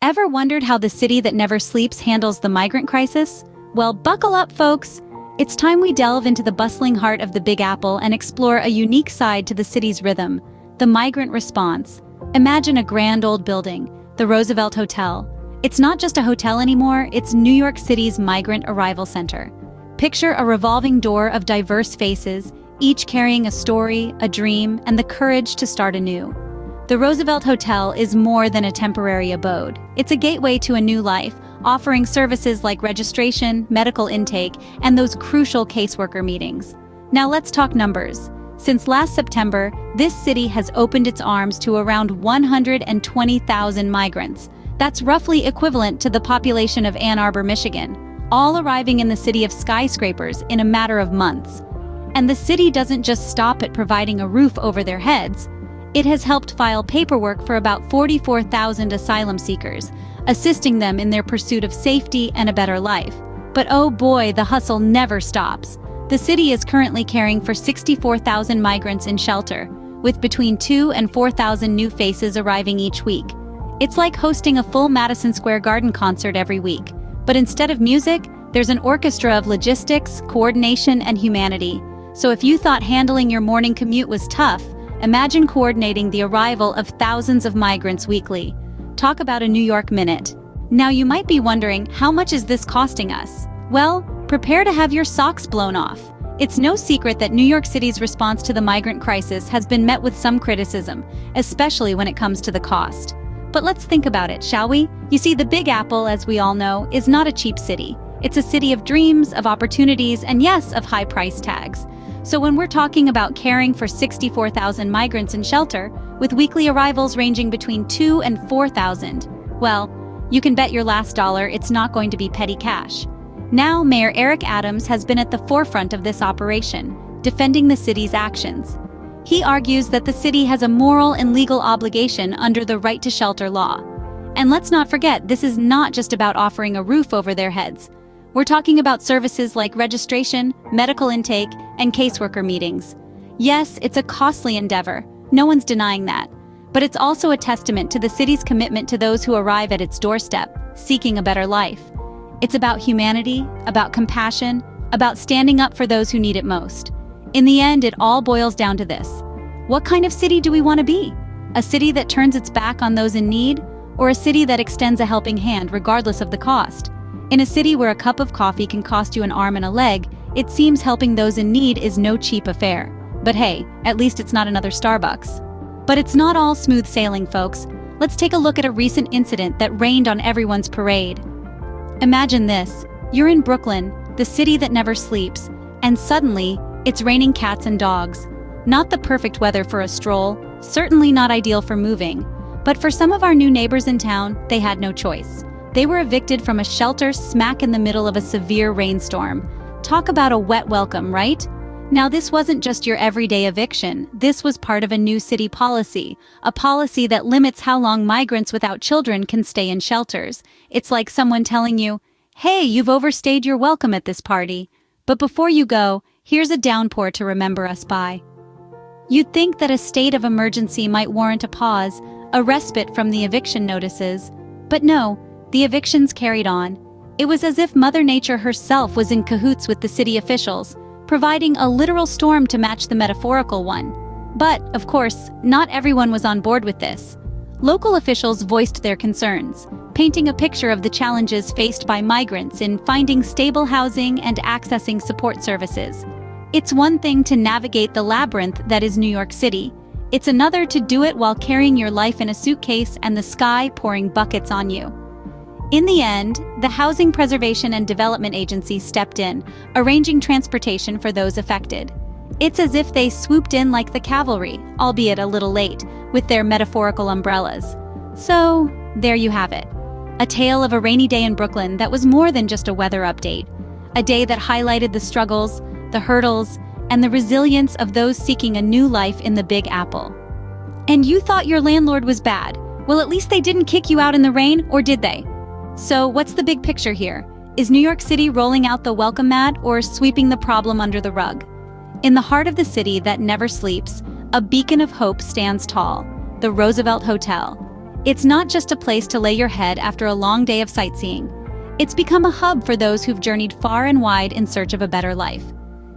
Ever wondered how the city that never sleeps handles the migrant crisis? Well, buckle up, folks. It's time we delve into the bustling heart of the Big Apple and explore a unique side to the city's rhythm, the migrant response. Imagine a grand old building, the Roosevelt Hotel. It's not just a hotel anymore, it's New York City's migrant arrival center. Picture a revolving door of diverse faces, each carrying a story, a dream, and the courage to start anew. The Roosevelt Hotel is more than a temporary abode. It's a gateway to a new life, offering services like registration, medical intake, and those crucial caseworker meetings. Now let's talk numbers. Since last September, this city has opened its arms to around 120,000 migrants. That's roughly equivalent to the population of Ann Arbor, Michigan, all arriving in the city of skyscrapers in a matter of months. And the city doesn't just stop at providing a roof over their heads. It has helped file paperwork for about 44,000 asylum seekers, assisting them in their pursuit of safety and a better life. But oh boy, the hustle never stops. The city is currently caring for 64,000 migrants in shelter, with between 2,000 and 4,000 new faces arriving each week. It's like hosting a full Madison Square Garden concert every week. But instead of music, there's an orchestra of logistics, coordination, and humanity. So if you thought handling your morning commute was tough, imagine coordinating the arrival of thousands of migrants weekly. Talk about a New York minute. Now you might be wondering, how much is this costing us? Well, prepare to have your socks blown off. It's no secret that New York City's response to the migrant crisis has been met with some criticism, especially when it comes to the cost. But let's think about it, shall we? You see, the Big Apple, as we all know, is not a cheap city. It's a city of dreams, of opportunities, and yes, of high price tags. So when we're talking about caring for 64,000 migrants in shelter, with weekly arrivals ranging between 2,000 and 4,000, well, you can bet your last dollar it's not going to be petty cash. Now, Mayor Eric Adams has been at the forefront of this operation, defending the city's actions. He argues that the city has a moral and legal obligation under the right to shelter law. And let's not forget, this is not just about offering a roof over their heads. We're talking about services like registration, medical intake, and caseworker meetings. Yes, it's a costly endeavor, no one's denying that. But it's also a testament to the city's commitment to those who arrive at its doorstep, seeking a better life. It's about humanity, about compassion, about standing up for those who need it most. In the end, it all boils down to this. What kind of city do we want to be? A city that turns its back on those in need, or a city that extends a helping hand regardless of the cost? In a city where a cup of coffee can cost you an arm and a leg, it seems helping those in need is no cheap affair. But hey, at least it's not another Starbucks. But it's not all smooth sailing, folks. Let's take a look at a recent incident that rained on everyone's parade. Imagine this. You're in Brooklyn, the city that never sleeps, and suddenly, it's raining cats and dogs. Not the perfect weather for a stroll, certainly not ideal for moving. But for some of our new neighbors in town, they had no choice. They were evicted from a shelter smack in the middle of a severe rainstorm. Talk about a wet welcome, right? Now, this wasn't just your everyday eviction. This was part of a new city policy, a policy that limits how long migrants without children can stay in shelters. It's like someone telling you, hey, you've overstayed your welcome at this party. But before you go, here's a downpour to remember us by. You'd think that a state of emergency might warrant a pause, a respite from the eviction notices. But no. The evictions carried on. It was as if Mother Nature herself was in cahoots with the city officials, providing a literal storm to match the metaphorical one. But, of course, not everyone was on board with this. Local officials voiced their concerns, painting a picture of the challenges faced by migrants in finding stable housing and accessing support services. It's one thing to navigate the labyrinth that is New York City. It's another to do it while carrying your life in a suitcase and the sky pouring buckets on you. In the end, the Housing Preservation and Development Agency stepped in, arranging transportation for those affected. It's as if they swooped in like the cavalry, albeit a little late, with their metaphorical umbrellas. So, there you have it. A tale of a rainy day in Brooklyn that was more than just a weather update. A day that highlighted the struggles, the hurdles, and the resilience of those seeking a new life in the Big Apple. And you thought your landlord was bad. Well, at least they didn't kick you out in the rain, or did they? So, what's the big picture here? Is New York City rolling out the welcome mat or sweeping the problem under the rug? In the heart of the city that never sleeps, a beacon of hope stands tall, the Roosevelt Hotel. It's not just a place to lay your head after a long day of sightseeing. It's become a hub for those who've journeyed far and wide in search of a better life.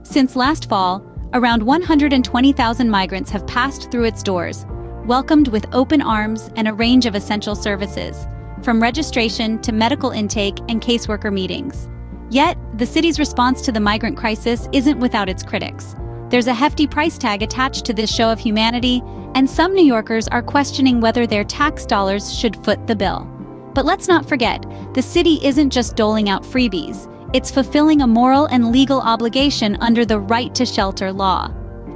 Since last fall, around 120,000 migrants have passed through its doors, welcomed with open arms and a range of essential services, from registration to medical intake and caseworker meetings. Yet, the city's response to the migrant crisis isn't without its critics. There's a hefty price tag attached to this show of humanity, and some New Yorkers are questioning whether their tax dollars should foot the bill. But let's not forget, the city isn't just doling out freebies. It's fulfilling a moral and legal obligation under the right to shelter law.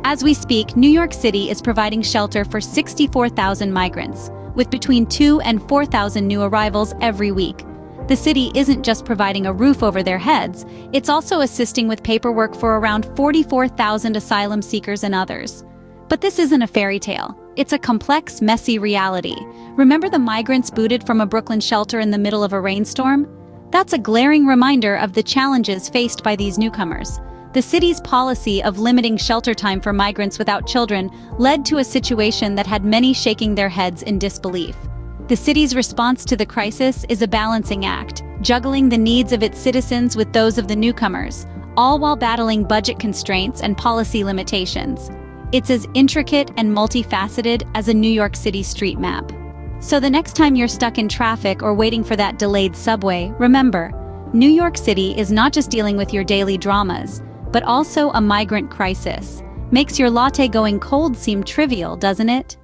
As we speak, New York City is providing shelter for 64,000 migrants, with between 2,000 and 4,000 new arrivals every week. The city isn't just providing a roof over their heads, it's also assisting with paperwork for around 44,000 asylum seekers and others. But this isn't a fairy tale. It's a complex, messy reality. Remember the migrants booted from a Brooklyn shelter in the middle of a rainstorm? That's a glaring reminder of the challenges faced by these newcomers. The city's policy of limiting shelter time for migrants without children led to a situation that had many shaking their heads in disbelief. The city's response to the crisis is a balancing act, juggling the needs of its citizens with those of the newcomers, all while battling budget constraints and policy limitations. It's as intricate and multifaceted as a New York City street map. So the next time you're stuck in traffic or waiting for that delayed subway, remember, New York City is not just dealing with your daily dramas, but also a migrant crisis. Makes your latte going cold seem trivial, doesn't it?